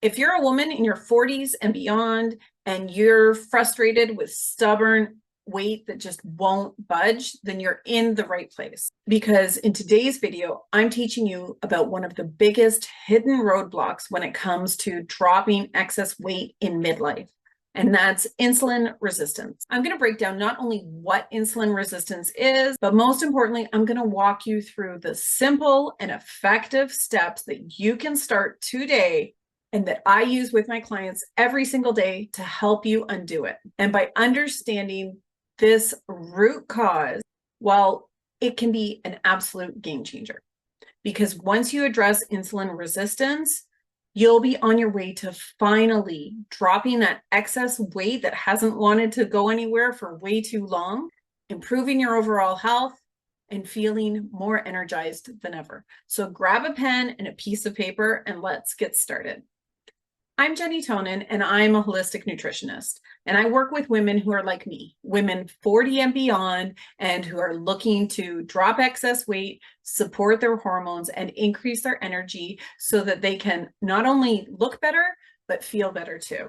If you're a woman in your 40s and beyond, and you're frustrated with stubborn weight that just won't budge, then you're in the right place. Because in today's video, I'm teaching you about one of the biggest hidden roadblocks when it comes to dropping excess weight in midlife. And that's insulin resistance. I'm going to break down not only what insulin resistance is, but most importantly, I'm going to walk you through the simple and effective steps that you can start today and that I use with my clients every single day to help you undo it. And by understanding this root cause, well, it can be an absolute game changer. Because once you address insulin resistance, you'll be on your way to finally dropping that excess weight that hasn't wanted to go anywhere for way too long, improving your overall health, and feeling more energized than ever. So grab a pen and a piece of paper and let's get started. I'm Jenny Tonin, and I'm a holistic nutritionist. And I work with women who are like me, women 40 and beyond, and who are looking to drop excess weight, support their hormones, and increase their energy so that they can not only look better, but feel better too.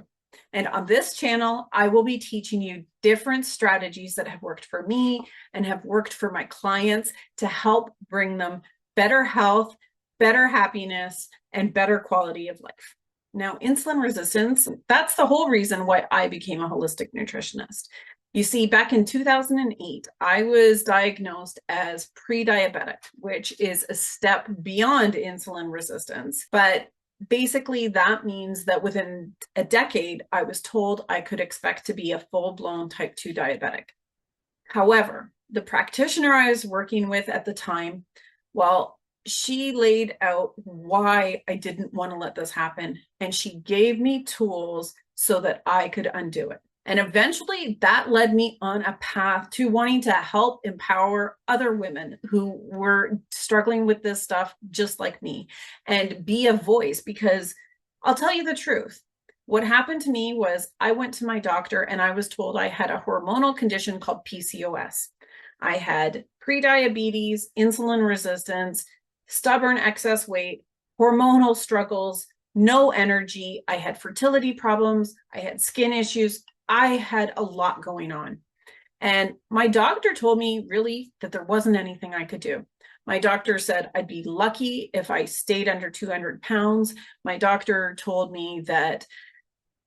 And on this channel, I will be teaching you different strategies that have worked for me and have worked for my clients to help bring them better health, better happiness, and better quality of life. Now, insulin resistance, that's the whole reason why I became a holistic nutritionist. You see, back in 2008, I was diagnosed as pre-diabetic, which is a step beyond insulin resistance. But basically, that means that within a decade, I was told I could expect to be a full-blown type 2 diabetic. However, the practitioner I was working with at the time, well, she laid out why I didn't want to let this happen. And she gave me tools so that I could undo it. And eventually that led me on a path to wanting to help empower other women who were struggling with this stuff just like me and be a voice. Because I'll tell you the truth. What happened to me was I went to my doctor and I was told I had a hormonal condition called PCOS. I had prediabetes, insulin resistance, stubborn excess weight, hormonal struggles, no energy. I had fertility problems. I had skin issues. I had a lot going on. And my doctor told me really that there wasn't anything I could do. My doctor said I'd be lucky if I stayed under 200 pounds. My doctor told me that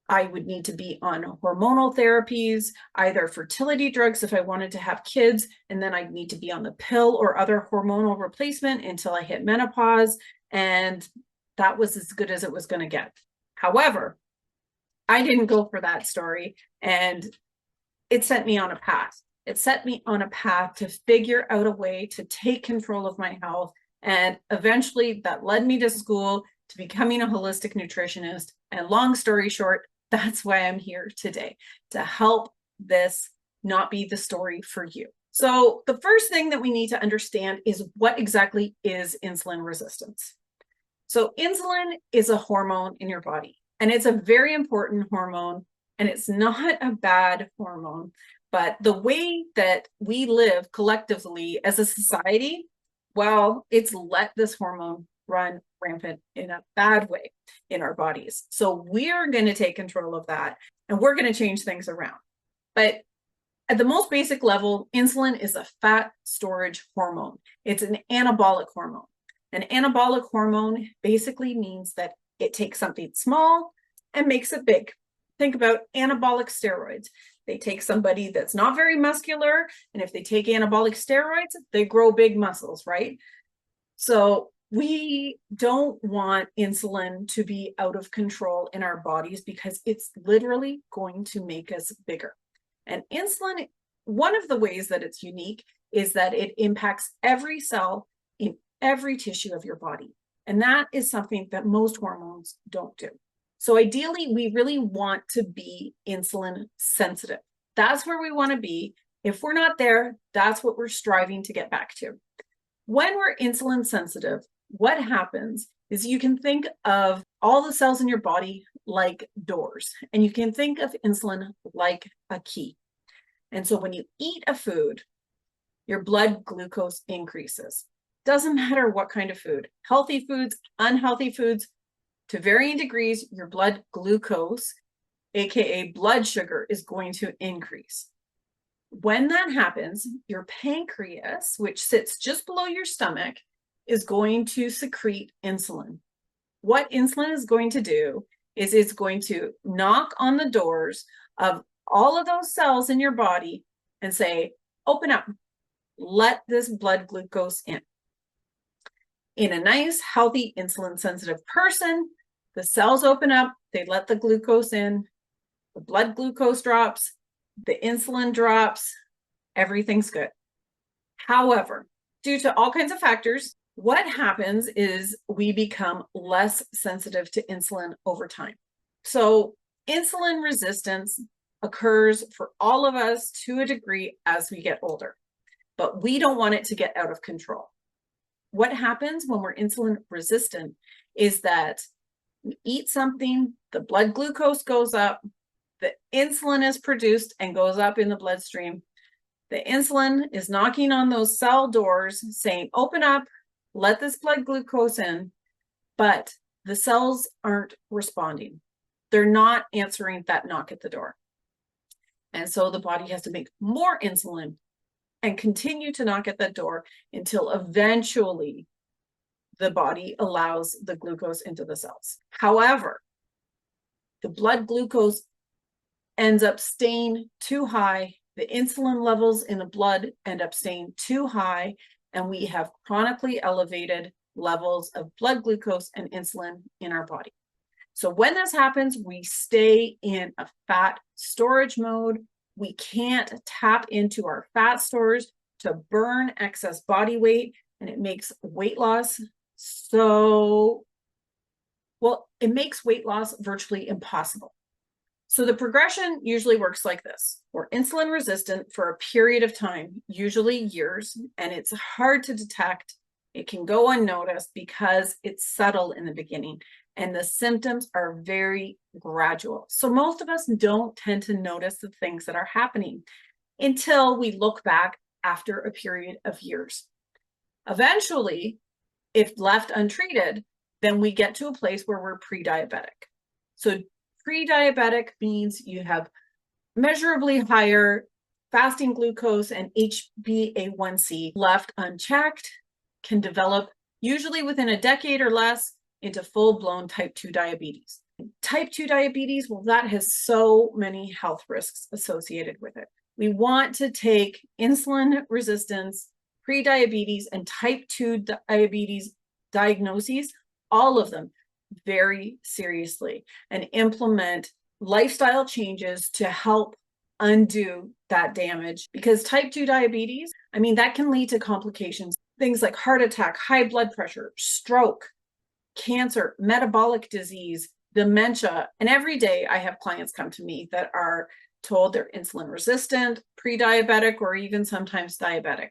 I would need to be on hormonal therapies, either fertility drugs if I wanted to have kids, and then I'd need to be on the pill or other hormonal replacement until I hit menopause. And that was as good as it was going to get. However, I didn't go for that story, and it set me on a path. It set me on a path to figure out a way to take control of my health. And eventually that led me to school, to becoming a holistic nutritionist. And long story short, that's why I'm here today, to help this not be the story for you. So the first thing that we need to understand is what exactly is insulin resistance. So insulin is a hormone in your body, and it's a very important hormone, and it's not a bad hormone, but the way that we live collectively as a society, well, it's let this hormone run rampant in a bad way in our bodies. So we're going to take control of that, and we're going to change things around. But at the most basic level, insulin is a fat storage hormone. It's an anabolic hormone. An anabolic hormone basically means that it takes something small and makes it big. Think about anabolic steroids. They take somebody that's not very muscular, and if they take anabolic steroids, they grow big muscles, right? So we don't want insulin to be out of control in our bodies because it's literally going to make us bigger. And insulin, one of the ways that it's unique is that it impacts every cell in every tissue of your body. And that is something that most hormones don't do. So ideally, we really want to be insulin sensitive. That's where we want to be. If we're not there, that's what we're striving to get back to. When we're insulin sensitive, what happens is you can think of all the cells in your body like doors, and you can think of insulin like a key. And so when you eat a food, your blood glucose increases. Doesn't matter what kind of food, healthy foods, unhealthy foods, To varying degrees, your blood glucose, aka blood sugar, is going to increase. When that happens, your pancreas, which sits just below your stomach, is going to secrete insulin. What insulin is going to do is it's going to knock on the doors of all of those cells in your body and say, open up, let this blood glucose in. In a nice, healthy, insulin-sensitive person, the cells open up, they let the glucose in, the blood glucose drops, the insulin drops, everything's good. However, due to all kinds of factors, what happens is we become less sensitive to insulin over time. So insulin resistance occurs for all of us to a degree as we get older, but we don't want it to get out of control. What happens when we're insulin resistant is that we eat something, the blood glucose goes up, the insulin is produced and goes up in the bloodstream. The insulin is knocking on those cell doors saying, open up, let this blood glucose in, but the cells aren't responding. They're not answering that knock at the door. And so the body has to make more insulin and continue to knock at that door until eventually the body allows the glucose into the cells. However, the blood glucose ends up staying too high, the insulin levels in the blood end up staying too high, and we have chronically elevated levels of blood glucose and insulin in our body. So when this happens, we stay in a fat storage mode. We can't tap into our fat stores to burn excess body weight, and it makes weight loss it makes weight loss virtually impossible. So the progression usually works like this. We're insulin resistant for a period of time, usually years, and it's hard to detect. It can go unnoticed because it's subtle in the beginning, and the symptoms are very gradual. So most of us don't tend to notice the things that are happening until we look back after a period of years. Eventually, if left untreated, then we get to a place where we're pre-diabetic. So pre-diabetic means you have measurably higher fasting glucose and HbA1c. Left unchecked can develop, usually within a decade or less, into full-blown type 2 diabetes. Type 2 diabetes, well, that has so many health risks associated with it. We want to take insulin resistance, pre-diabetes, and type 2 diabetes diagnoses, all of them, very seriously, and implement lifestyle changes to help undo that damage. Because type 2 diabetes, that can lead to complications, things like heart attack, high blood pressure, stroke, cancer, metabolic disease, dementia. And every day I have clients come to me that are told they're insulin resistant, pre-diabetic, or even sometimes diabetic.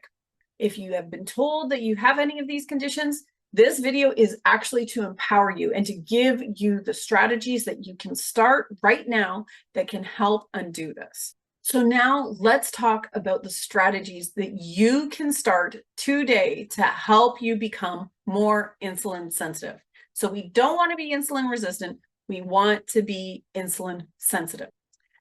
If you have been told that you have any of these conditions, this video is actually to empower you and to give you the strategies that you can start right now that can help undo this. So now let's talk about the strategies that you can start today to help you become more insulin sensitive. So we don't want to be insulin resistant. We want to be insulin sensitive.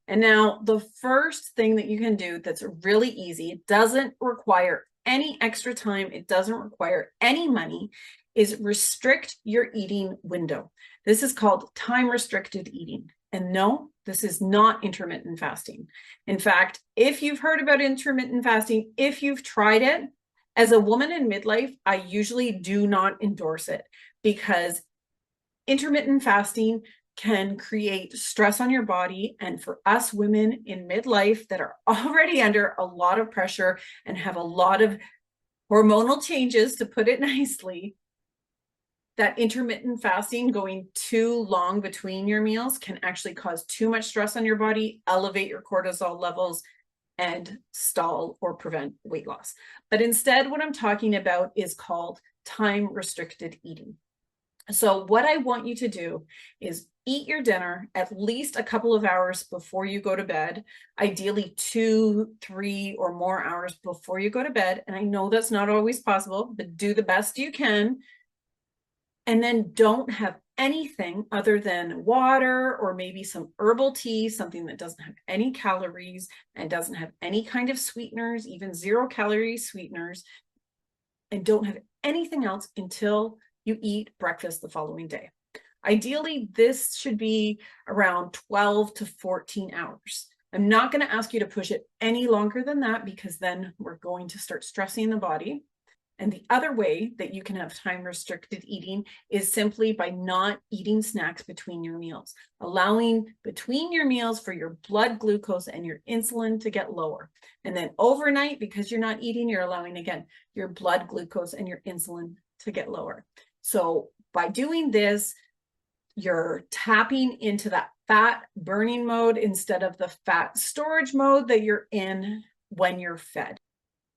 And now the first thing that you can do that's really easy, it doesn't require any extra time, it doesn't require any money, is restrict your eating window. This is called time restricted eating. And no, this is not intermittent fasting. In fact, if you've heard about intermittent fasting, if you've tried it, as a woman in midlife, I usually do not endorse it because intermittent fasting can create stress on your body. And for us women in midlife that are already under a lot of pressure and have a lot of hormonal changes, to put it nicely, that intermittent fasting, going too long between your meals, can actually cause too much stress on your body, elevate your cortisol levels, and stall or prevent weight loss. But instead, what I'm talking about is called time restricted eating. So what I want you to do is eat your dinner at least a couple of hours before you go to bed, ideally 2, 3 or more hours before you go to bed. And I know that's not always possible, but do the best you can. And then don't have anything other than water or maybe some herbal tea, something that doesn't have any calories and doesn't have any kind of sweeteners, even 0-calorie sweeteners, and don't have anything else until you eat breakfast the following day. Ideally, this should be around 12 to 14 hours. I'm not going to ask you to push it any longer than that because then we're going to start stressing the body. And the other way that you can have time restricted eating is simply by not eating snacks between your meals, allowing between your meals for your blood glucose and your insulin to get lower. And then overnight, because you're not eating, you're allowing again your blood glucose and your insulin to get lower. So by doing this, you're tapping into that fat burning mode instead of the fat storage mode that you're in when you're fed.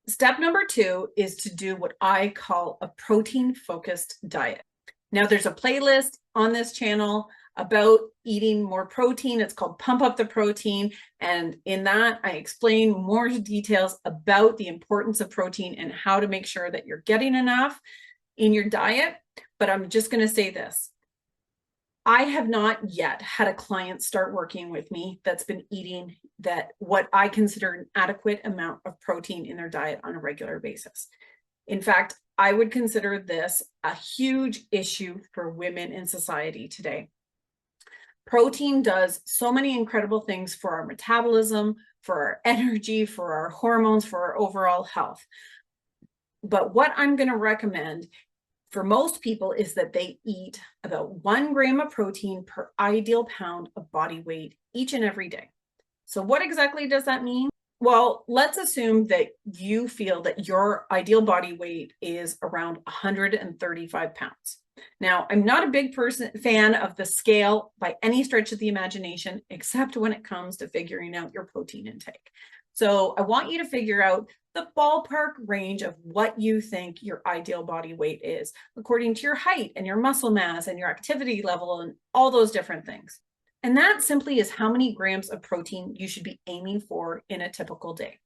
Step number 2 is to do what I call a protein-focused diet. Now, there's a playlist on this channel about eating more protein. It's called Pump Up the Protein. And in that, I explain more details about the importance of protein and how to make sure that you're getting enough in your diet. But I'm just going to say this. I have not yet had a client start working with me that's been eating what I consider an adequate amount of protein in their diet on a regular basis. In fact, I would consider this a huge issue for women in society today. Protein does so many incredible things for our metabolism, for our energy, for our hormones, for our overall health. But what I'm going to recommend for most people is that they eat about 1 gram of protein per ideal pound of body weight each and every day. So what exactly does that mean? Well, let's assume that you feel that your ideal body weight is around 135 pounds. Now, I'm not a big fan of the scale by any stretch of the imagination, except when it comes to figuring out your protein intake. So I want you to figure out the ballpark range of what you think your ideal body weight is, according to your height and your muscle mass and your activity level and all those different things. And that simply is how many grams of protein you should be aiming for in a typical day.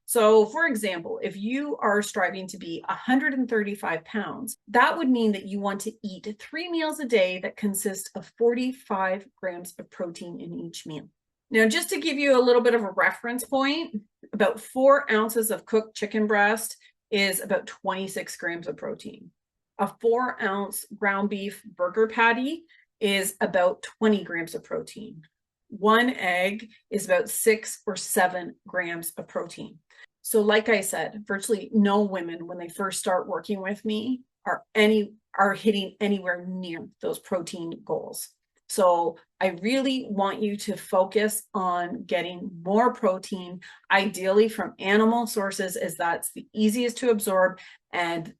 So for example, if you are striving to be 135 pounds, that would mean that you want to eat 3 meals a day that consist of 45 grams of protein in each meal. Now, just to give you a little bit of a reference point, about 4 ounces of cooked chicken breast is about 26 grams of protein. A 4-ounce ground beef burger patty is about 20 grams of protein. 1 egg is about 6 or 7 grams of protein. So like I said, virtually no women when they first start working with me are hitting anywhere near those protein goals. So I really want you to focus on getting more protein, ideally from animal sources, as that's the easiest to absorb and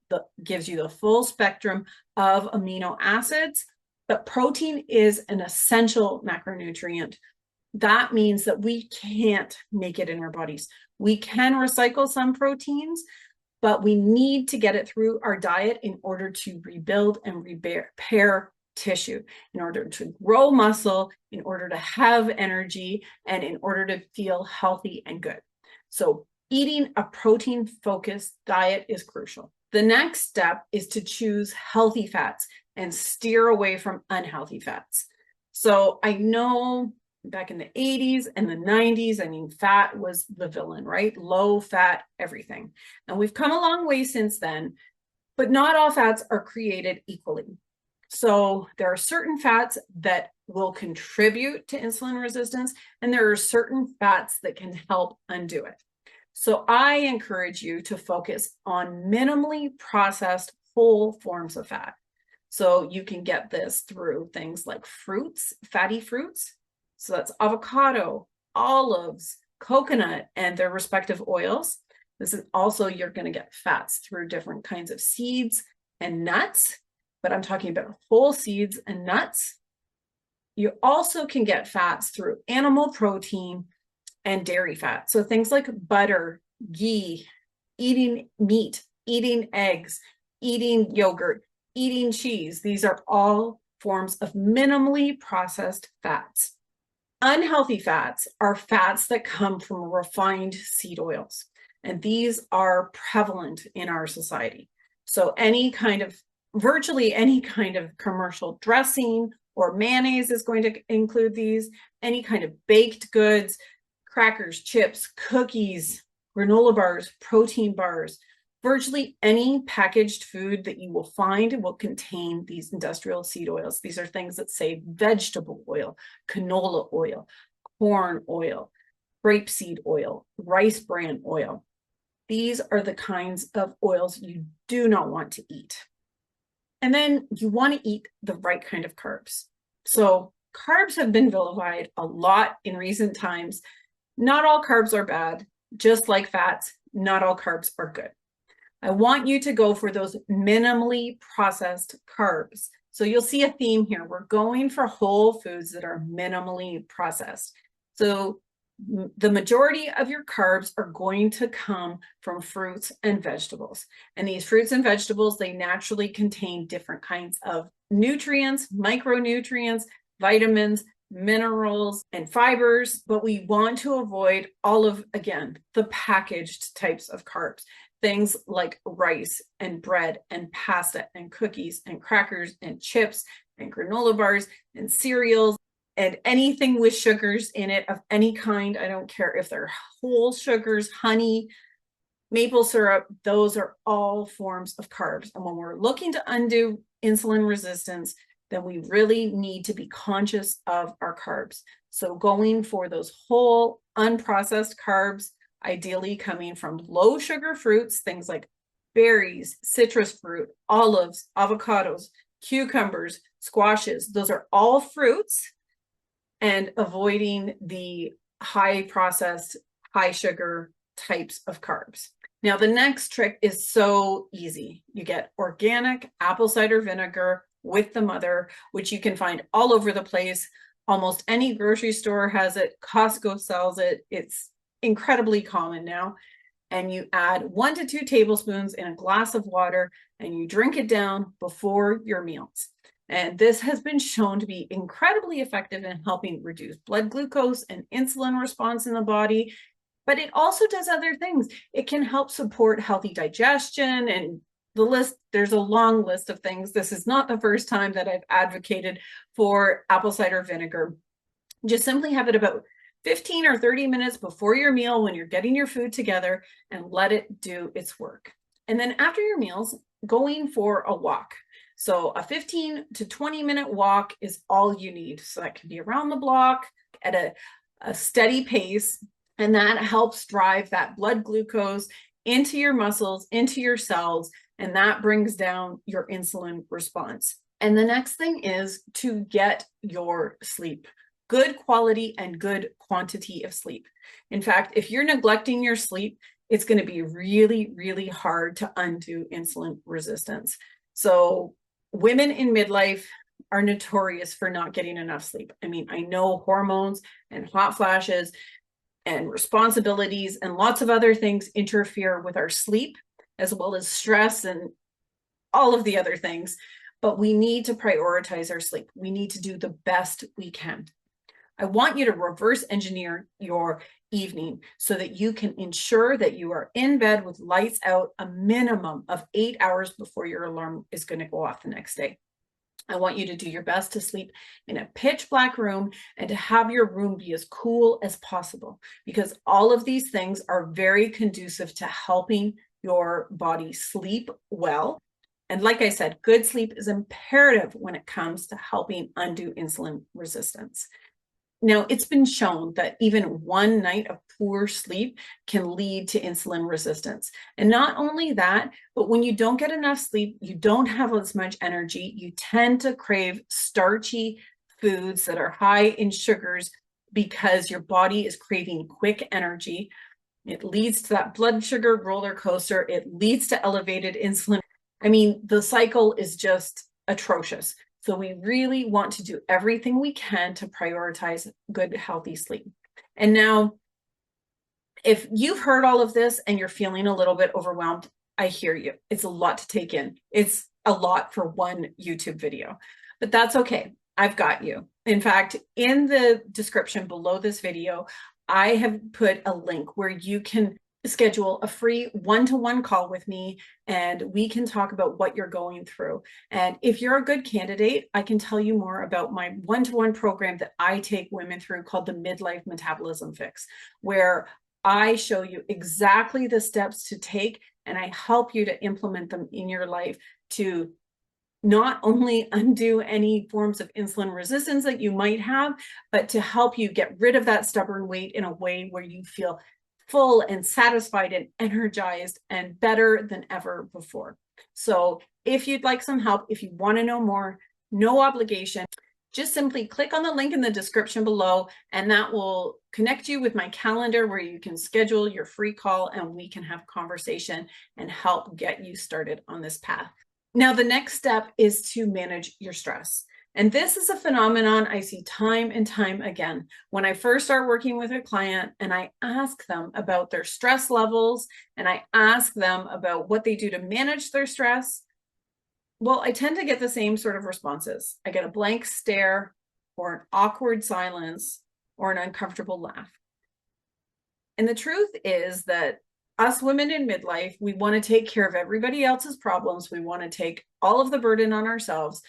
gives you the full spectrum of amino acids. But protein is an essential macronutrient. That means that we can't make it in our bodies. We can recycle some proteins, but we need to get it through our diet in order to rebuild and repair tissue, in order to grow muscle, in order to have energy, and in order to feel healthy and good. So eating a protein-focused diet is crucial. The next step is to choose healthy fats and steer away from unhealthy fats. So I know back in the 80s and the 90s, I mean, fat was the villain, right? Low fat, everything. And we've come a long way since then, but not all fats are created equally. So there are certain fats that will contribute to insulin resistance, and there are certain fats that can help undo it. So I encourage you to focus on minimally processed whole forms of fat. So you can get this through things like fruits, fatty fruits. So that's avocado, olives, coconut, and their respective oils. This is also, you're going to get fats through different kinds of seeds and nuts, but I'm talking about whole seeds and nuts. You also can get fats through animal protein and dairy fat. So things like butter, ghee, eating meat, eating eggs, eating yogurt, eating cheese. These are all forms of minimally processed fats. Unhealthy fats are fats that come from refined seed oils, and these are prevalent in our society. So any kind of virtually any kind of commercial dressing or mayonnaise is going to include these, any kind of baked goods, crackers, chips, cookies, granola bars, protein bars. Virtually any packaged food that you will find will contain these industrial seed oils. These are things that say vegetable oil, canola oil, corn oil, grapeseed oil, rice bran oil. These are the kinds of oils you do not want to eat. And then you want to eat the right kind of carbs. So carbs have been vilified a lot in recent times. Not all carbs are bad, just like fats, not all carbs are good. I want you to go for those minimally processed carbs. So you'll see a theme here. We're going for whole foods that are minimally processed. So the majority of your carbs are going to come from fruits and vegetables. And these fruits and vegetables, they naturally contain different kinds of nutrients, micronutrients, vitamins, minerals, and fibers, but we want to avoid all of, again, the packaged types of carbs. Things like rice and bread and pasta and cookies and crackers and chips and granola bars and cereals and anything with sugars in it of any kind. I don't care if they're whole sugars, honey, maple syrup, those are all forms of carbs. And when we're looking to undo insulin resistance, then we really need to be conscious of our carbs. So going for those whole unprocessed carbs, ideally coming from low sugar fruits, things like berries, citrus fruit, olives, avocados, cucumbers, squashes. Those are all fruits, and avoiding the high processed, high sugar types of carbs. Now, the next trick is so easy. You get organic apple cider vinegar with the mother, which you can find all over the place. Almost any grocery store has it. Costco sells it. It's incredibly common now. And you add 1 to 2 tablespoons in a glass of water and you drink it down before your meals. And this has been shown to be incredibly effective in helping reduce blood glucose and insulin response in the body. But it also does other things. It can help support healthy digestion, and the list, there's a long list of things. This is not the first time that I've advocated for apple cider vinegar. Just simply have it about 15 or 30 minutes before your meal when you're getting your food together and let it do its work. And then after your meals, going for a walk. So a 15 to 20 minute walk is all you need. So that can be around the block at a steady pace. And that helps drive that blood glucose into your muscles, into your cells, and that brings down your insulin response. And the next thing is to get your sleep. Good quality and good quantity of sleep. In fact, if you're neglecting your sleep, it's going to be really, really hard to undo insulin resistance. So women in midlife are notorious for not getting enough sleep. I mean, I know hormones and hot flashes and responsibilities and lots of other things interfere with our sleep, as well as stress and all of the other things, but we need to prioritize our sleep. We need to do the best we can. I want you to reverse engineer your evening so that you can ensure that you are in bed with lights out a minimum of 8 hours before your alarm is going to go off the next day. I want you to do your best to sleep in a pitch black room and to have your room be as cool as possible, because all of these things are very conducive to helping your body sleep well. And like I said, good sleep is imperative when it comes to helping undo insulin resistance. Now, it's been shown that even one night of poor sleep can lead to insulin resistance. And not only that, but when you don't get enough sleep, you don't have as much energy. You tend to crave starchy foods that are high in sugars because your body is craving quick energy. It leads to that blood sugar roller coaster. It leads to elevated insulin. I mean, the cycle is just atrocious. So we really want to do everything we can to prioritize good, healthy sleep. And now, if you've heard all of this and you're feeling a little bit overwhelmed, I hear you. It's a lot to take in. It's a lot for one YouTube video, but that's okay. I've got you. In fact, in the description below this video, I have put a link where you can schedule a free one-to-one call with me, and we can talk about what you're going through. And if you're a good candidate, I can tell you more about my one-to-one program that I take women through called the Midlife Metabolism Fix, where I show you exactly the steps to take and I help you to implement them in your life to not only undo any forms of insulin resistance that you might have, but to help you get rid of that stubborn weight in a way where you feel full and satisfied and energized and better than ever before. So if you'd like some help, if you want to know more, no obligation, just simply click on the link in the description below, and that will connect you with my calendar where you can schedule your free call and we can have a conversation and help get you started on this path. Now, the next step is to manage your stress. And this is a phenomenon I see time and time again. When I first start working with a client and I ask them about their stress levels and I ask them about what they do to manage their stress, well, I tend to get the same sort of responses. I get a blank stare or an awkward silence or an uncomfortable laugh. And the truth is that us women in midlife, we want to take care of everybody else's problems. We want to take all of the burden on ourselves.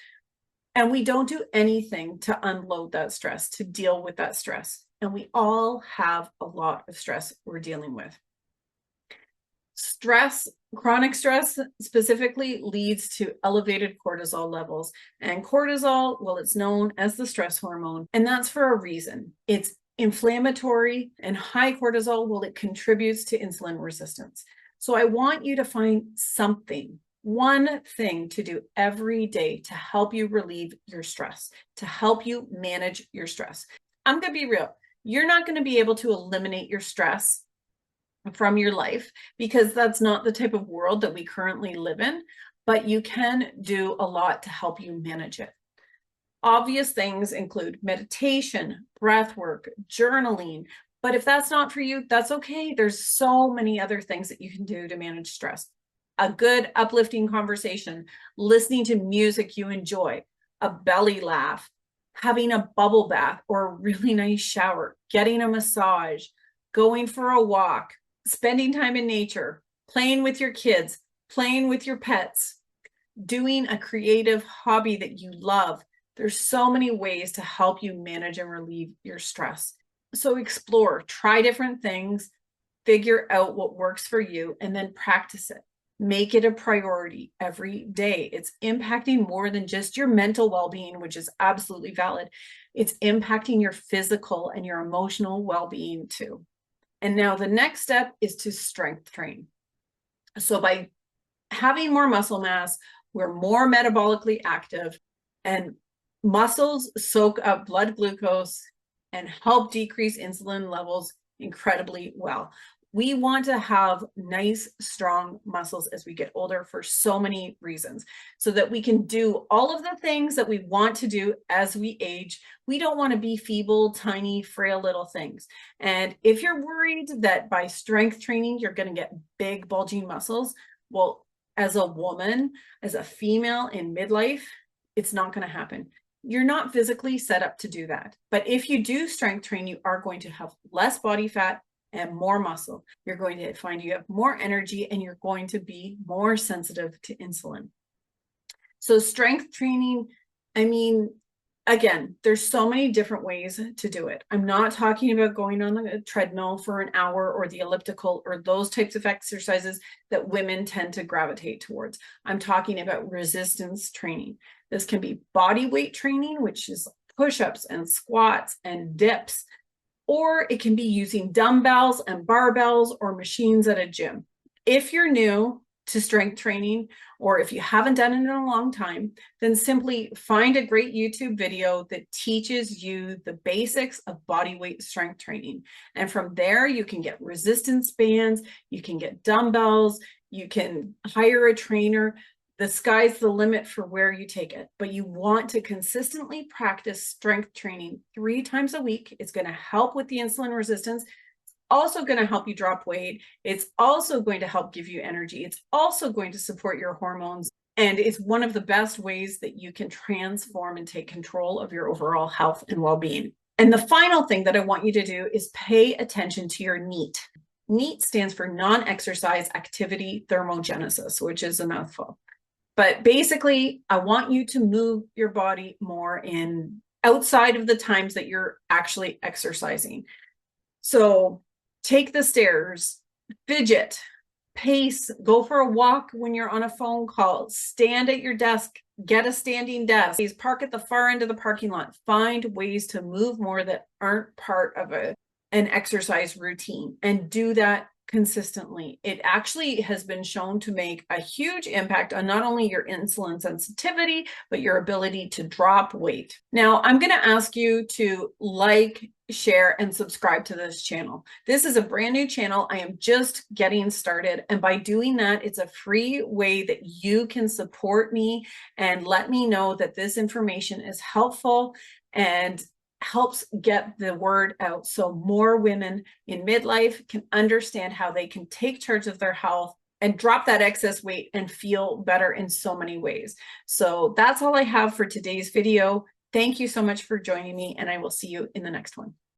And we don't do anything to unload that stress, to deal with that stress. And we all have a lot of stress we're dealing with. Stress, chronic stress specifically, leads to elevated cortisol levels. And cortisol, well, it's known as the stress hormone, and that's for a reason. It's inflammatory, and high cortisol, well, it contributes to insulin resistance. So I want you to find something, one thing to do every day to help you relieve your stress, to help you manage your stress. I'm going to be real. You're not going to be able to eliminate your stress from your life because that's not the type of world that we currently live in, but you can do a lot to help you manage it. Obvious things include meditation, breath work, journaling. But if that's not for you, that's okay. There's so many other things that you can do to manage stress. A good uplifting conversation, listening to music you enjoy, a belly laugh, having a bubble bath or a really nice shower, getting a massage, going for a walk, spending time in nature, playing with your kids, playing with your pets, doing a creative hobby that you love. There's so many ways to help you manage and relieve your stress. So explore, try different things, figure out what works for you, and then practice it. Make it a priority every day. It's impacting more than just your mental well-being, which is absolutely valid. It's impacting your physical and your emotional well-being too. And now the next step is to strength train. So by having more muscle mass, we're more metabolically active, and muscles soak up blood glucose and help decrease insulin levels incredibly well. We want to have nice, strong muscles as we get older for so many reasons, so that we can do all of the things that we want to do as we age. We don't want to be feeble, tiny, frail little things. And if you're worried that by strength training, you're going to get big, bulging muscles, well, as a woman, as a female in midlife, it's not going to happen. You're not physically set up to do that. But if you do strength train, you are going to have less body fat and more muscle. You're going to find you have more energy and you're going to be more sensitive to insulin. So strength training, I mean, again, there's so many different ways to do it. I'm not talking about going on the treadmill for an hour or the elliptical or those types of exercises that women tend to gravitate towards. I'm talking about resistance training. This can be body weight training, which is push-ups and squats and dips, or it can be using dumbbells and barbells or machines at a gym. If you're new to strength training, or if you haven't done it in a long time, then simply find a great YouTube video that teaches you the basics of body weight strength training. And from there, you can get resistance bands, you can get dumbbells, you can hire a trainer. The sky's the limit for where you take it, but you want to consistently practice strength training 3 times a week. It's going to help with the insulin resistance. It's also going to help you drop weight. It's also going to help give you energy. It's also going to support your hormones. And it's one of the best ways that you can transform and take control of your overall health and well-being. And the final thing that I want you to do is pay attention to your NEAT. NEAT stands for non-exercise activity thermogenesis, which is a mouthful. But basically, I want you to move your body more in outside of the times that you're actually exercising. So take the stairs, fidget, pace, go for a walk when you're on a phone call, stand at your desk, get a standing desk, park at the far end of the parking lot, find ways to move more that aren't part of an exercise routine, and do that consistently. It actually has been shown to make a huge impact on not only your insulin sensitivity, but your ability to drop weight. Now, I'm going to ask you to like, share, and subscribe to this channel. This is a brand new channel. I am just getting started. And by doing that, it's a free way that you can support me and let me know that this information is helpful and helps get the word out so more women in midlife can understand how they can take charge of their health and drop that excess weight and feel better in so many ways. So that's all I have for today's video. Thank you so much for joining me, and I will see you in the next one.